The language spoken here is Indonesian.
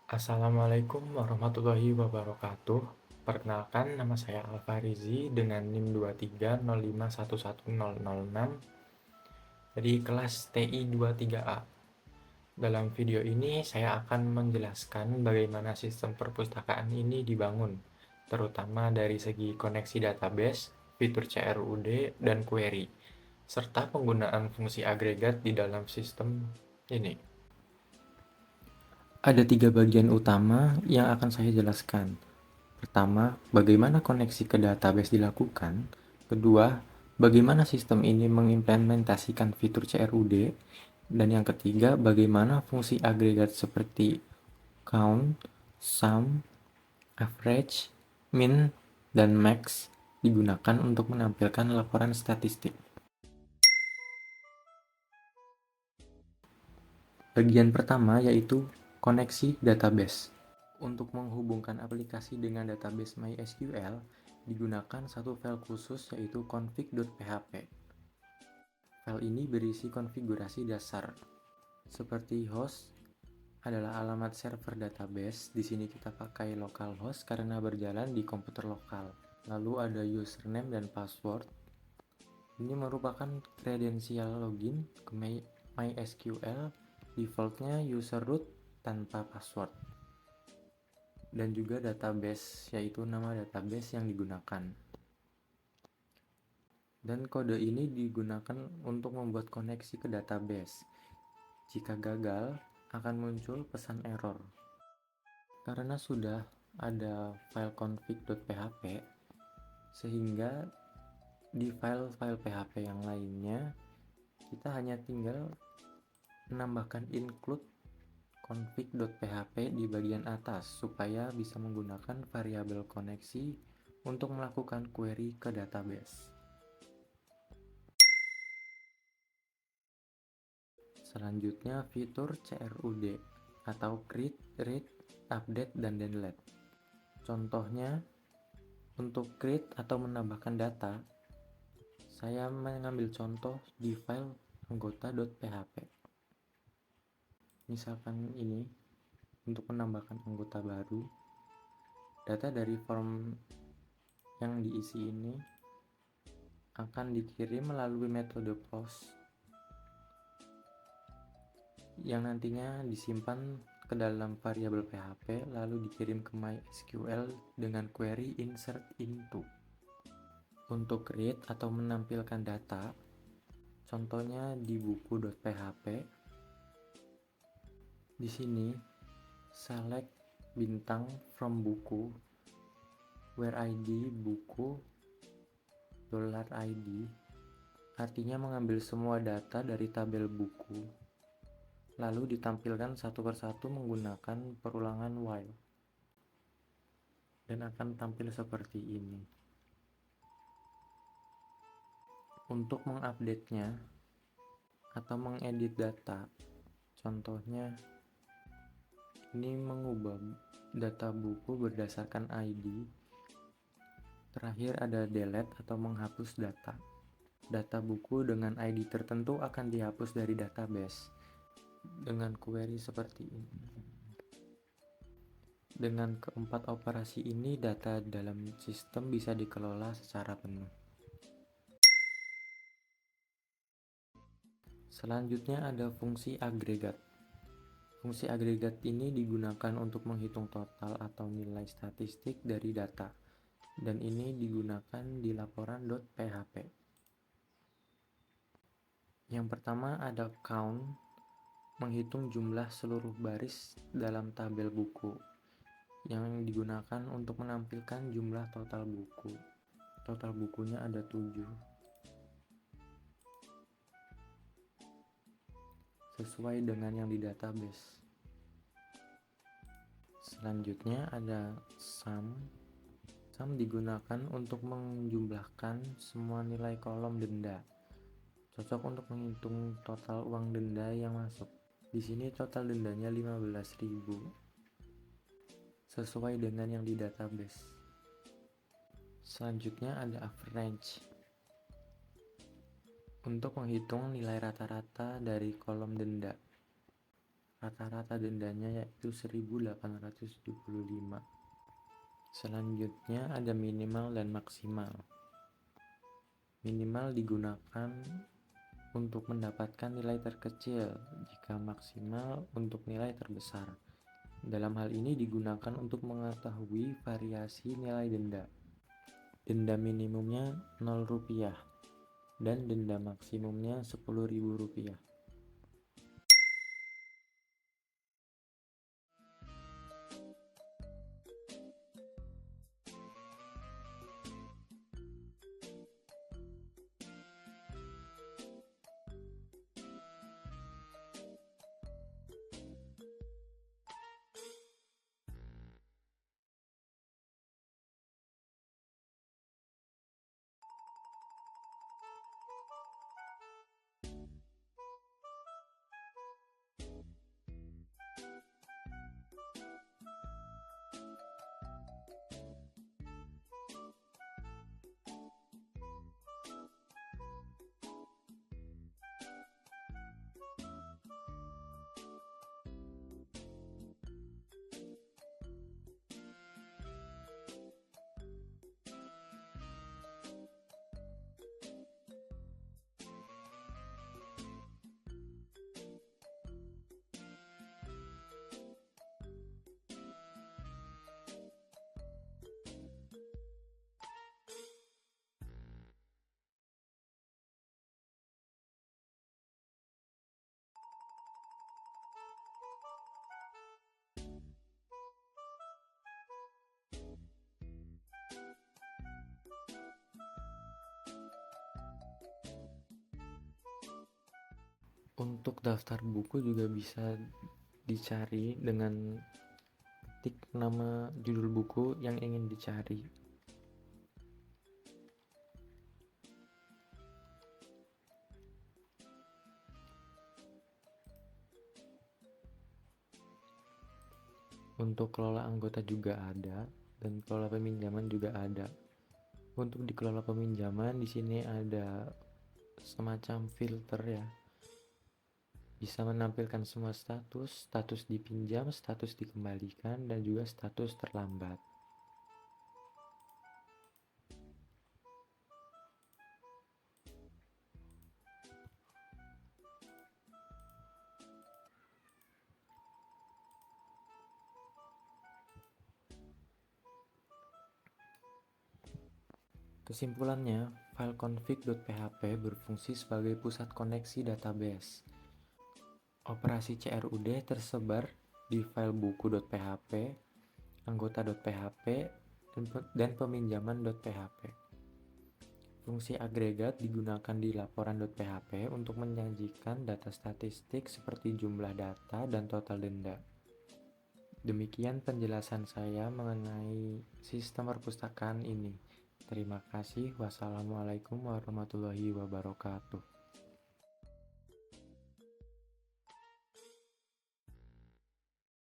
Assalamualaikum warahmatullahi wabarakatuh. Perkenalkan, nama saya Alfarizi dengan NIM 230511006 dari kelas TI 23A. Dalam video ini saya akan menjelaskan bagaimana sistem perpustakaan ini dibangun, terutama dari segi koneksi database, fitur CRUD, dan query, serta penggunaan fungsi agregat di dalam sistem ini. Ada 3 bagian utama yang akan saya jelaskan. Pertama, bagaimana koneksi ke database dilakukan. Kedua, bagaimana sistem ini mengimplementasikan fitur CRUD. Dan yang ketiga, bagaimana fungsi agregat seperti count, sum, average, min, dan max digunakan untuk menampilkan laporan statistik. Bagian pertama yaitu koneksi database. Untuk menghubungkan aplikasi dengan database MySQL, digunakan satu file khusus yaitu config.php. File ini berisi konfigurasi dasar, seperti host adalah alamat server database. Di sini kita pakai localhost karena berjalan di komputer lokal. Lalu ada username dan password. Ini merupakan kredensial login ke MySQL. Defaultnya user root tanpa password. Dan juga database, yaitu nama database yang digunakan. Dan kode ini digunakan untuk membuat koneksi ke database. Jika gagal, akan muncul pesan error. Karena sudah ada file config.php, sehingga di file-file PHP yang lainnya, kita hanya tinggal menambahkan include config.php di bagian atas supaya bisa menggunakan variabel koneksi untuk melakukan query ke database. Selanjutnya fitur CRUD atau create, read, update, dan delete. Contohnya, untuk create atau menambahkan data, saya mengambil contoh di file anggota.php. Misalkan ini, untuk menambahkan anggota baru, data dari form yang diisi ini akan dikirim melalui metode post yang nantinya disimpan ke dalam variabel PHP lalu dikirim ke MySQL dengan query insert into. Untuk create atau menampilkan data, contohnya di buku.php. Di sini select bintang from buku, where ID buku, $ID, artinya mengambil semua data dari tabel buku, lalu ditampilkan satu persatu menggunakan perulangan while, dan akan tampil seperti ini. Untuk mengupdate-nya atau mengedit data, contohnya ini mengubah data buku berdasarkan ID. Terakhir ada delete atau menghapus data. Data buku dengan ID tertentu akan dihapus dari database dengan query seperti ini. Dengan keempat operasi ini, data dalam sistem bisa dikelola secara penuh. Selanjutnya ada fungsi agregat. Fungsi agregat ini digunakan untuk menghitung total atau nilai statistik dari data, dan ini digunakan di laporan.php. Yang pertama ada count, menghitung jumlah seluruh baris dalam tabel buku, yang digunakan untuk menampilkan jumlah total buku. Total bukunya ada 7. Sesuai dengan yang di database. Selanjutnya ada sum. Sum digunakan untuk menjumlahkan semua nilai kolom denda. Cocok untuk menghitung total uang denda yang masuk. Di sini total dendanya 15.000. Sesuai dengan yang di database. Selanjutnya ada average. Untuk menghitung nilai rata-rata dari kolom denda. Rata-rata dendanya yaitu 1.875. Selanjutnya ada minimal dan maksimal. Minimal digunakan untuk mendapatkan nilai terkecil, jika maksimal untuk nilai terbesar. Dalam hal ini digunakan untuk mengetahui variasi nilai denda. Denda minimumnya Rp0 dan denda maksimumnya Rp10.000. Untuk daftar buku juga bisa dicari dengan ketik nama judul buku yang ingin dicari. Untuk kelola anggota juga ada, dan kelola peminjaman juga ada. Untuk dikelola peminjaman di sini ada semacam filter ya. Bisa menampilkan semua status, status dipinjam, status dikembalikan, dan juga status terlambat. Kesimpulannya, file config.php berfungsi sebagai pusat koneksi database. Operasi CRUD tersebar di file buku.php, anggota.php, dan peminjaman.php. Fungsi agregat digunakan di laporan.php untuk menyajikan data statistik seperti jumlah data dan total denda. Demikian penjelasan saya mengenai sistem perpustakaan ini. Terima kasih. Wassalamualaikum warahmatullahi wabarakatuh.